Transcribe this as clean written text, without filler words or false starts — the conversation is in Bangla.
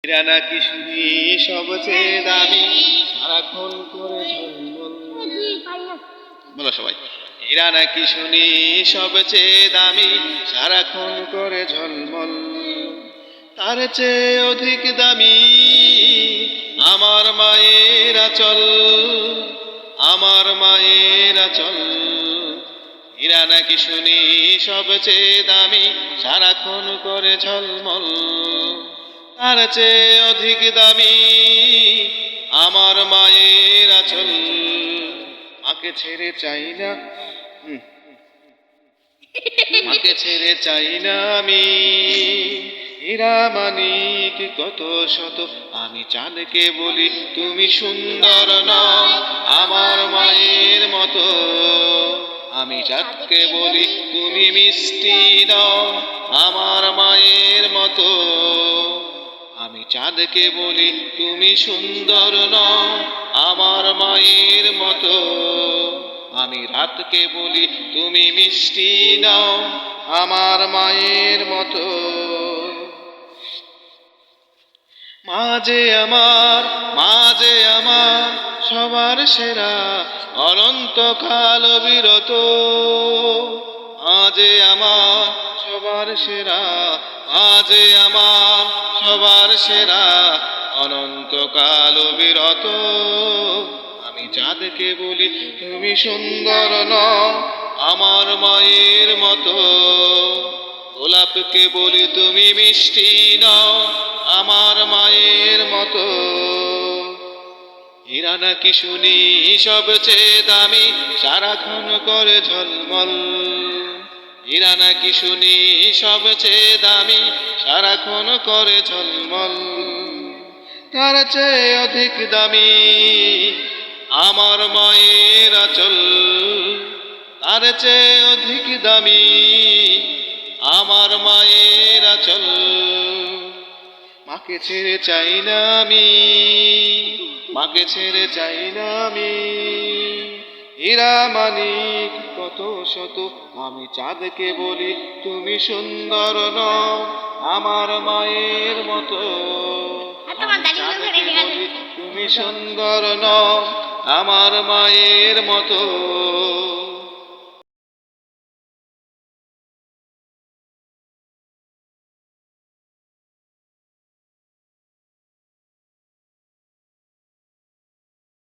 হীরা নাকি শুনি সবচেয়ে দামি সারাক্ষণ করে ঝলমল। বলো সবাই। হীরা নাকি শুনি সবচেয়ে দামি সারাক্ষণ করে ঝলমল। তার চেয়ে অধিক দামি আমার মায়ের আঁচল, আমার মায়ের আঁচল। হীরা নাকি শুনি সবচেয়ে দামি সারাক্ষণ করে ঝলমল। তার চেয়ে অধিক দামি আমার মায়ের আঁচল। মাকে ছেড়ে চাই না, মাকে ছেড়ে চাই না আমি। হীরা মানিক কত শত, আমি চাঁদকে বলি তুমি সুন্দর নও আমার মায়ের মতো। আমি চাঁদকে বলি তুমি মিষ্টি নও আমার মায়ের মতো। আমি চাঁদকে বলি তুমি সুন্দর নও আমার মায়ের মতো। আমি রাতকে বলি তুমি মিষ্টি নও আমার মায়ের মতো। মাঝে আমার, মাঝে আমার সবার সেরা অনন্তকাল বিরত। আজে আমার সবার সেরা, আজে আমার সবার সেরা অনন্তকাল বিরত। আমি চাঁদকে বলি তুমি সুন্দর নও আমার মায়ের মতো। গোলাপকে বলি তুমি মিষ্টি নও আমার মায়ের মতো। হীরা নাকি শুনি সবচেয়ে দামি সারাক্ষণ করে ঝলমল। হীরা নাকি শুনি সবচেয়ে দামি সারাক্ষণ করে ঝলমল। তার চেয়ে অধিক দামি আমার মায়ের আঁচল। তার চেয়ে অধিক দামি আমার মায়ের আঁচল। মাকে ছেড়ে চাই না আমি, মাকে ছেড়ে চাই না আমি। হীরা মানিক কত শত, আমি চাঁদকে বলি তুমি সুন্দর নও আমার মায়ের মতো। আমি চাঁদকে বলি তুমি সুন্দর নও আমার মায়ের মতো।